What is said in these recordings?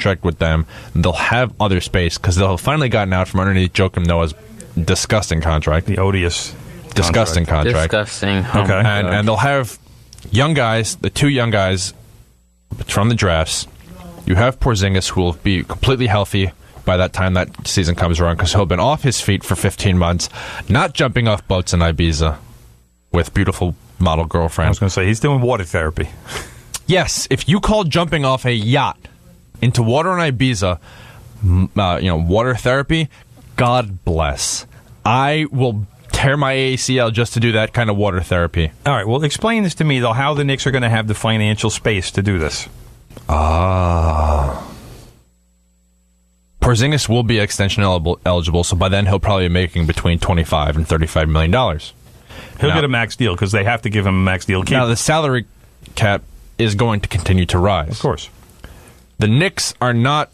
contract with them. They'll have other space because they'll have finally gotten out from underneath Joakim Noah's disgusting contract. The odious, disgusting contract. Disgusting. Okay, and they'll have young guys, the two young guys from the drafts. You have Porzingis, who will be completely healthy by that time that season comes around because he'll have been off his feet for 15 months, not jumping off boats in Ibiza with beautiful model girlfriend. I was going to say, he's doing water therapy. Yes, if you call jumping off a yacht into water in Ibiza, water therapy, God bless. I will tear my ACL just to do that kind of water therapy. All right, well, explain this to me, though, how the Knicks are going to have the financial space to do this. Porzingis will be extension eligible, so by then he'll probably be making between $25 and $35 million. He'll get a max deal because they have to give him a max deal. Now, the salary cap is going to continue to rise. Of course. The Knicks are not...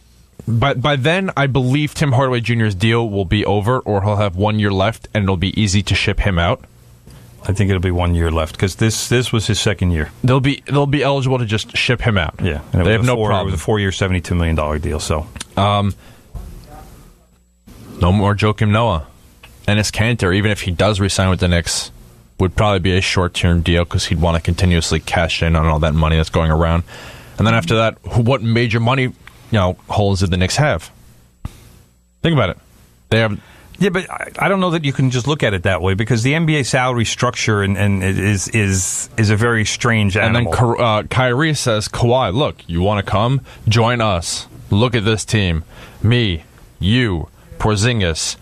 By then, I believe Tim Hardaway Jr.'s deal will be over, or he'll have 1 year left, and it'll be easy to ship him out. I think it'll be 1 year left because this was his second year. They'll be eligible to just ship him out. Yeah, they have no problem. It was a 4 year, $72 million deal. So, no more Joakim Noah. Enes Kanter, even if he does resign with the Knicks, would probably be a short-term deal because he'd want to continuously cash in on all that money that's going around. And then after that, what major money holes did the Knicks have? Think about it. They have... Yeah, but I don't know that you can just look at it that way because the NBA salary structure and is a very strange animal. And then Kyrie says, Kawhi, look, you want to come? Join us. Look at this team. Me, you, Porzingis,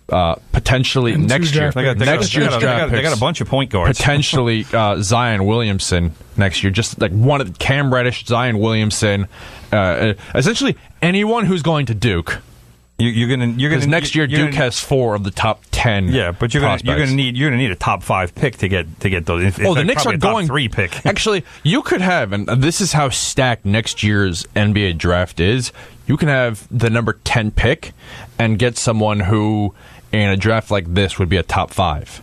potentially and next year. They got a bunch of point guards. Potentially Zion Williamson next year. Just like one of Cam Reddish, Zion Williamson, essentially anyone who's going to Duke. You're gonna next year Duke has 4 of the top 10. Yeah, but you're gonna need a top 5 pick to get those. The Knicks are going 3 pick. Actually, you could have, and this is how stacked next year's NBA draft is. You can have the number 10 pick and get someone who, in a draft like this, would be a top 5.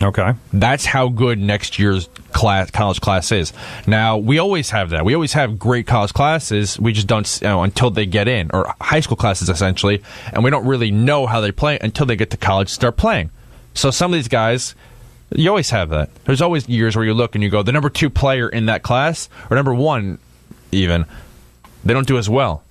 Okay, that's how good next year's college class is. Now, we always have that. We always have great college classes. We just don't until they get in, or high school classes essentially, and we don't really know how they play until they get to college and start playing. So some of these guys, you always have that. There's always years where you look and you go, the number 2 player in that class, or number 1 even, they don't do as well.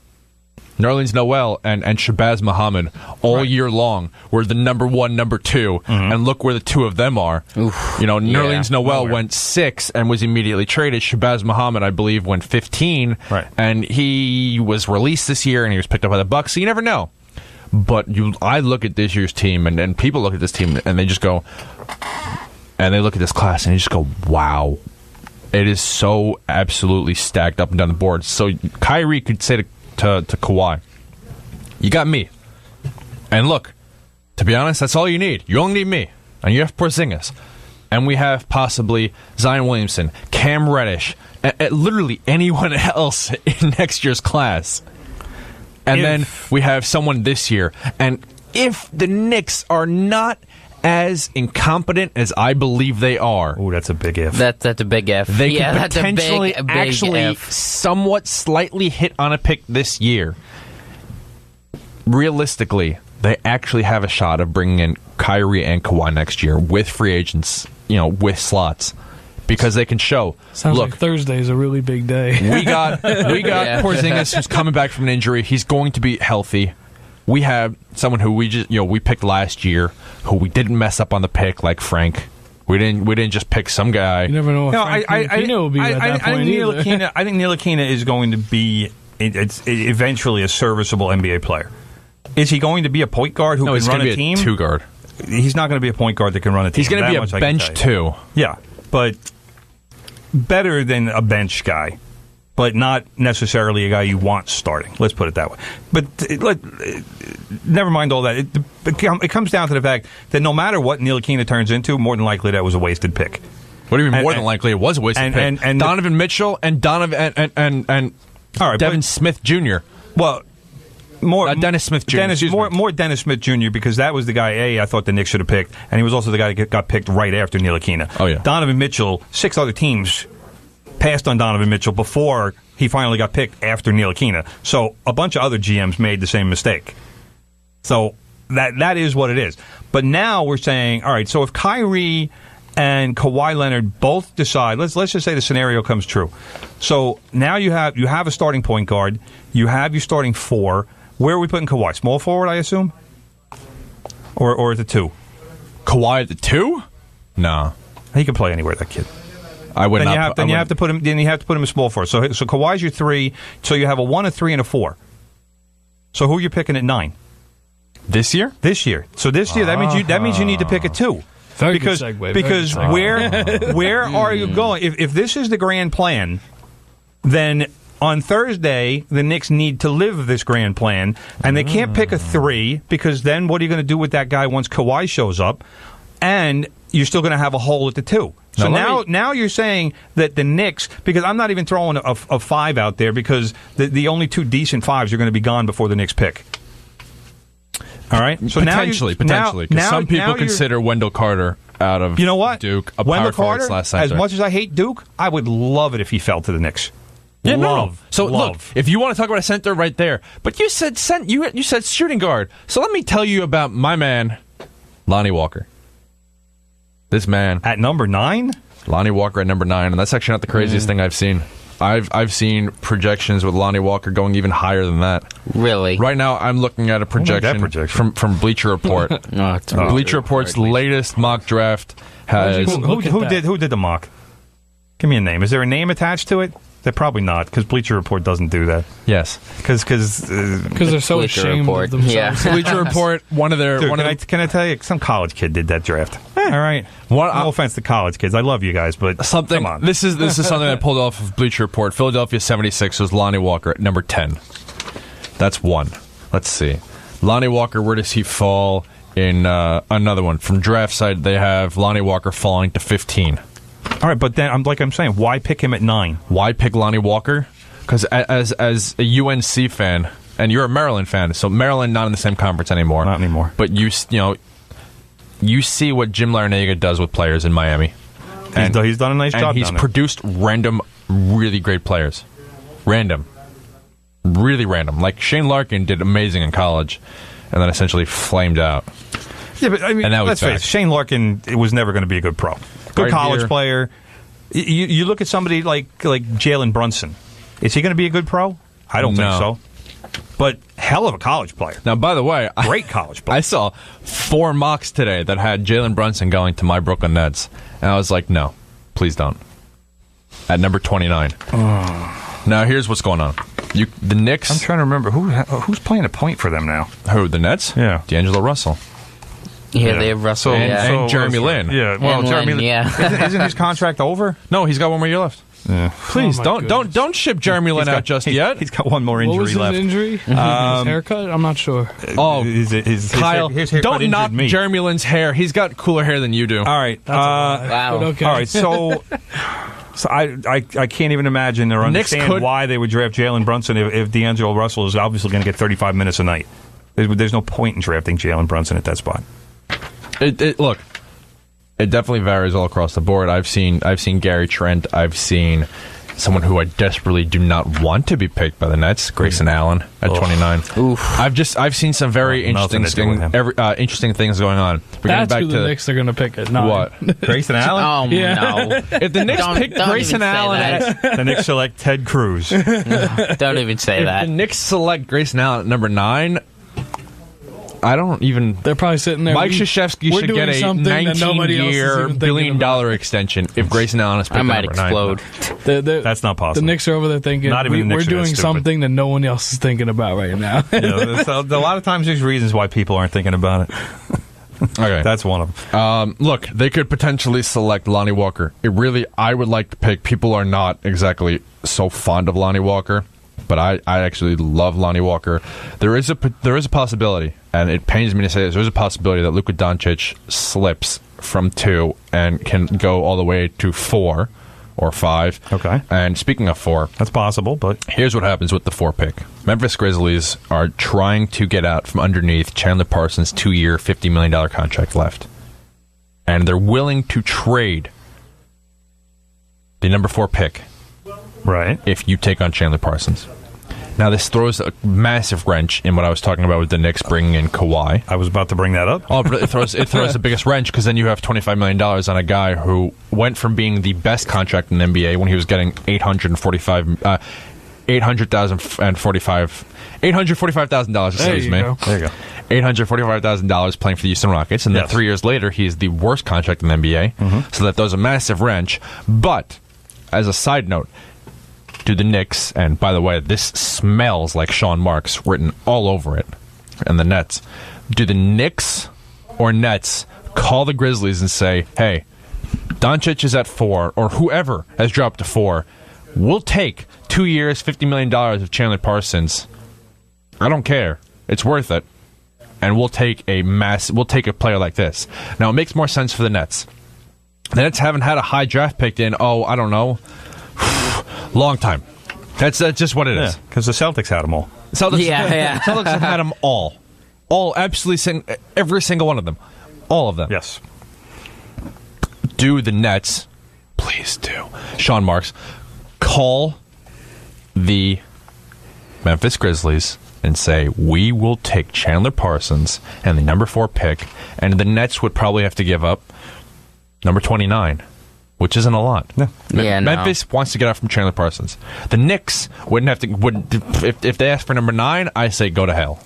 Nerlens Noel and Shabazz Muhammad all year long were the number 1, number 2, and look where the 2 of them are. Oof. Nerlens Noel went 6 and was immediately traded. Shabazz Muhammad, I believe, went 15, and he was released this year, and he was picked up by the Bucks, so you never know. But I look at this year's team, and people look at this team, and they just go, and they look at this class, and they just go, wow. It is so absolutely stacked up and down the board. So Kyrie could say to Kawhi, you got me. And look, to be honest, that's all you need. You only need me. And you have Porzingis. And we have possibly Zion Williamson, Cam Reddish, literally anyone else in next year's class. And then we have someone this year. And if the Knicks are not as incompetent as I believe they are... Oh, that's a big if. That's a big if. They could potentially a big actually if. somewhat slightly hit on a pick this year. Realistically, they actually have a shot of bringing in Kyrie and Kawhi next year with free agents, with slots. Because they can show. Sounds look, like Thursday is a really big day. we got Porzingis who's coming back from an injury. He's going to be healthy. We have someone who we picked last year, who we didn't mess up on the pick, like Frank. We didn't just pick some guy. You never know. Frank will be at that point either. I think Ntilikina is going to be eventually a serviceable NBA player. Is he going to be a point guard who can run a team? He's going to be a 2 guard. He's not going to be a point guard that can run a team. He's going to be a bench 2. Yeah, but better than a bench guy. But not necessarily a guy you want starting. Let's put it that way. But never mind all that. It comes down to the fact that no matter what Ntilikina turns into, more than likely that was a wasted pick. What do you mean? More than likely, it was a wasted pick. And Donovan Mitchell and Devin Smith Jr. Well, Dennis Smith Jr. More Dennis Smith Jr. because that was the guy I thought the Knicks should have picked, and he was also the guy that got picked right after Ntilikina. Oh yeah. Donovan Mitchell, 6 other teams passed on Donovan Mitchell before he finally got picked after Ntilikina. So a bunch of other GMs made the same mistake. So that is what it is. But now we're saying, all right, so if Kyrie and Kawhi Leonard both decide, let's just say the scenario comes true. So now you have a starting point guard, you have your starting 4. Where are we putting Kawhi? Small forward, I assume? Or at the 2? Kawhi at the 2? No. He can play anywhere, that kid. I would then not. You have to put him in small forward. So Kawhi's your 3. So you have a 1, a 3, and a 4. So who are you picking at 9? This year? This year. So this year, that means you need to pick a 2. Because where are you going? If this is the grand plan, then on Thursday the Knicks need to live this grand plan, and they can't pick a 3 because then what are you going to do with that guy once Kawhi shows up? And you're still going to have a hole at the 2. So now you're saying that the Knicks, because I'm not even throwing a 5 out there because the only 2 decent 5s are going to be gone before the Knicks pick. All right, so potentially, because some people consider Wendell Carter out of Duke a Wendell power Carter, /center. As much as I hate Duke, I would love it if he fell to the Knicks. Yeah, no. So look, if you want to talk about a center, right there. But you said you said shooting guard. So let me tell you about my man, Lonnie Walker. This man at number 9. Lonnie Walker at number 9, and that's actually not the craziest thing I've seen. I've seen projections with Lonnie Walker going even higher than that. Really? Right now, I'm looking at a projection from Bleacher Report. Bleacher Report's latest mock draft has... Who did the mock? Give me a name. Is there a name attached to it? They're probably not, because Bleacher Report doesn't do that. Yes. Because they're so ashamed of themselves. Yeah. Bleacher Report, can I tell you, some college kid did that draft. All right. No offense to college kids. I love you guys, but come on. This is something I pulled off of Bleacher Report. Philadelphia 76ers, Lonnie Walker at number 10. That's 1. Let's see. Lonnie Walker, where does he fall in another one? From Draft Site, they have Lonnie Walker falling to 15. All right, but then I'm saying, why pick him at 9? Why pick Lonnie Walker? Because as a UNC fan, and you're a Maryland fan, so Maryland not in the same conference anymore. Not anymore. But you see what Jim Larinaga does with players in Miami. He's done a nice job. And he's produced random, really great players. Random. Really random. Like Shane Larkin did amazing in college, and then essentially flamed out. Yeah, but I mean, let's face it, Shane Larkin was never going to be a good pro. Good college player. You look at somebody like Jalen Brunson. Is he going to be a good pro? I don't think so. But hell of a college player. Now, by the way, great college player. I saw 4 mocks today that had Jalen Brunson going to my Brooklyn Nets, and I was like, no, please don't. At number 29. Now, here's what's going on. The Knicks. I'm trying to remember who's playing a point for them now. Who? The Nets? Yeah, D'Angelo Russell. Yeah, they have Russell and Jeremy Lin. Yeah, well, Jeremy Lin. Yeah. Isn't his contract over? No, he's got 1 more year left. Yeah. Please don't ship Jeremy Lin out just yet. He's got 1 more injury left. What was his injury? His haircut? I'm not sure. Kyle, don't knock Jeremy Lin's hair. He's got cooler hair than you do. All right. Wow. Okay. All right. So I can't even imagine or understand why they would draft Jalen Brunson if D'Angelo Russell is obviously going to get 35 minutes a night. There's no point in drafting Jalen Brunson at that spot. Look, it definitely varies all across the board. I've seen Gary Trent. I've seen someone who I desperately do not want to be picked by the Nets, Grayson Allen at 29. Oof. I've seen some very interesting things going on. That's who the Knicks are going to pick at 9. What? Grayson Allen? Oh, yeah. no. If the Knicks pick Grayson Allen, the Knicks select Ted Cruz. Don't even say that. If the Knicks select Grayson Allen at number 9, I don't even... They're probably sitting there. Mike Krzyzewski should get a 19-year, billion-dollar extension if Grayson Allen is picked. I might explode. That's not possible. The Knicks are over there thinking, we're doing something that no one else is thinking about right now. A lot of times there's reasons why people aren't thinking about it. Okay. That's one of them. Look, they could potentially select Lonnie Walker. I would like to pick... People are not exactly so fond of Lonnie Walker, but I actually love Lonnie Walker. There is a possibility, and it pains me to say this, there's a possibility that Luka Doncic slips from 2 and can go all the way to 4 or 5. Okay. And speaking of 4... That's possible, but... Here's what happens with the 4 pick. Memphis Grizzlies are trying to get out from underneath Chandler Parsons' 2-year, $50 million contract left. And they're willing to trade the number 4 pick Right. if you take on Chandler Parsons. Now, this throws a massive wrench in what I was talking about with the Knicks bringing in Kawhi. I was about to bring that up. Oh, but it throws the biggest wrench because then you have $25 million on a guy who went from being the best contract in the NBA when he was getting $845,000. Excuse me. There you go. $845,000 playing for the Houston Rockets, and then 3 years later, he's the worst contract in the NBA. So that throws a massive wrench. But as a side note, do the Knicks, and by the way, this smells like Sean Marks written all over it, and the Nets. Do the Knicks or Nets call the Grizzlies and say, hey, Doncic is at 4, or whoever has dropped to 4, we'll take 2 years, $50 million of Chandler Parsons. I don't care. It's worth it. And we'll take a player like this. Now, it makes more sense for the Nets. The Nets haven't had a high draft pick in, I don't know, long time. That's just what it is. Because the Celtics had them all. Celtics have had them all. Absolutely, every single one of them. All of them. Yes. Do the Nets, please do, Sean Marks, call the Memphis Grizzlies and say, we will take Chandler Parsons and the number 4 pick, and the Nets would probably have to give up number 29, which isn't a lot. No. Memphis wants to get out from Chandler Parsons. The Knicks wouldn't if they ask for number 9, I say go to hell.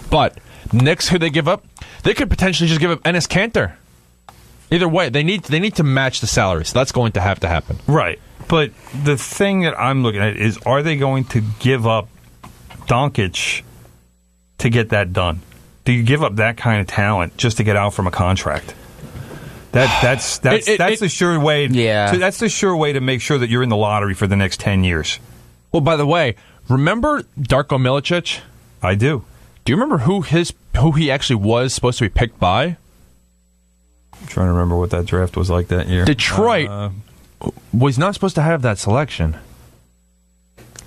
But Knicks, who they give up, they could potentially just give up Enes Kanter. Either way, they need to match the salary, so that's going to have to happen. Right. But the thing that I'm looking at is, are they going to give up Doncic to get that done? Do you give up that kind of talent just to get out from a contract? That's the sure way. Yeah. That's the sure way to make sure that you're in the lottery for the next 10 years. Well, by the way, remember Darko Milicic? I do. Do you remember who he actually was supposed to be picked by? I'm trying to remember what that draft was like that year. Detroit was not supposed to have that selection.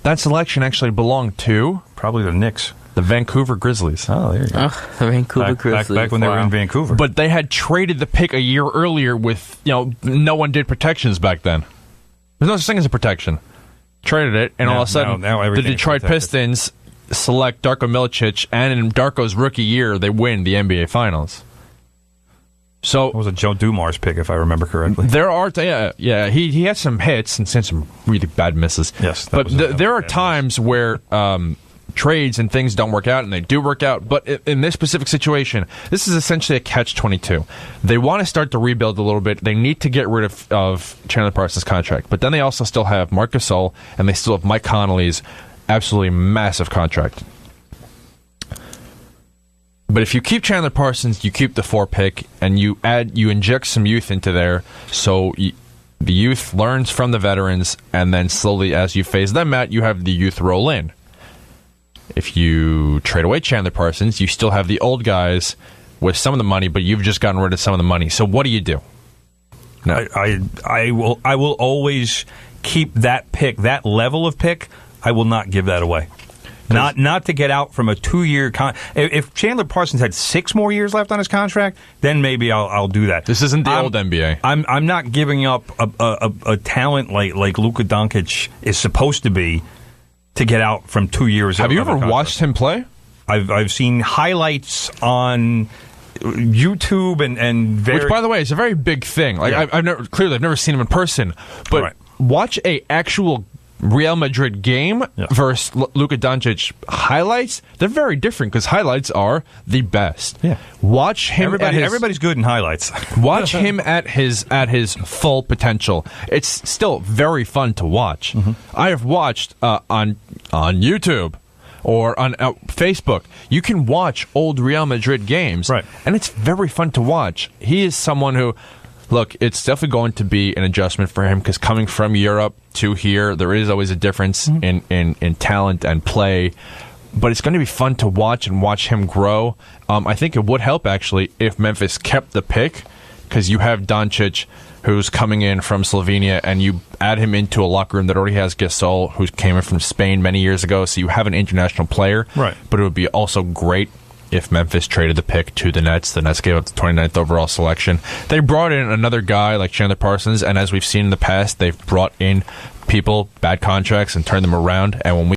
That selection actually belonged to probably the Knicks. The Vancouver Grizzlies. Oh, there you go. The Vancouver Grizzlies. Back when they were in Vancouver. But they had traded the pick a year earlier with, no one did protections back then. There's no such thing as a protection. Traded it, and all of a sudden, the Detroit Pistons select Darko Milicic, and in Darko's rookie year, they win the NBA Finals. So it was a Joe Dumars pick, if I remember correctly. There are, he had some hits and sent some really bad misses. Yes, but there are times where trades and things don't work out, and they do work out. But in this specific situation, this is essentially a catch-22. They want to start to rebuild a little bit. They need to get rid of Chandler Parsons' contract, but then they also still have Marc Gasol, and they still have Mike Conley's absolutely massive contract. But if you keep Chandler Parsons, you keep the 4 pick, and you inject some youth into there, so the youth learns from the veterans, and then slowly, as you phase them out, you have the youth roll in. If you trade away Chandler Parsons, you still have the old guys with some of the money, but you've just gotten rid of some of the money. So what do you do? No. I will always keep that pick, that level of pick. I will not give that away. Not to get out from a 2-year if Chandler Parsons had 6 more years left on his contract, then maybe I'll do that. This isn't the old NBA. I'm not giving up a talent like Luka Doncic is supposed to be to get out from 2 years. Have you ever watched him play? I've seen highlights on YouTube and which, by the way, is a very big thing. Like I've never seen him in person, but watch a actual Real Madrid game versus Luka Doncic highlights. They're very different because highlights are the best. Yeah, watch him. Everybody's good in highlights. Watch him at his full potential. It's still very fun to watch. Mm-hmm. I have watched on YouTube or on Facebook. You can watch old Real Madrid games, and it's very fun to watch. He is someone who. Look, it's definitely going to be an adjustment for him because coming from Europe to here, there is always a difference in talent and play. But it's going to be fun to watch and watch him grow. I think it would help, actually, if Memphis kept the pick because you have Doncic, who's coming in from Slovenia, and you add him into a locker room that already has Gasol, who came in from Spain many years ago, so you have an international player. Right. But it would be also great if Memphis traded the pick to the Nets gave up the 29th overall selection. They brought in another guy like Chandler Parsons, and as we've seen in the past, they've brought in people, bad contracts, and turned them around. And when we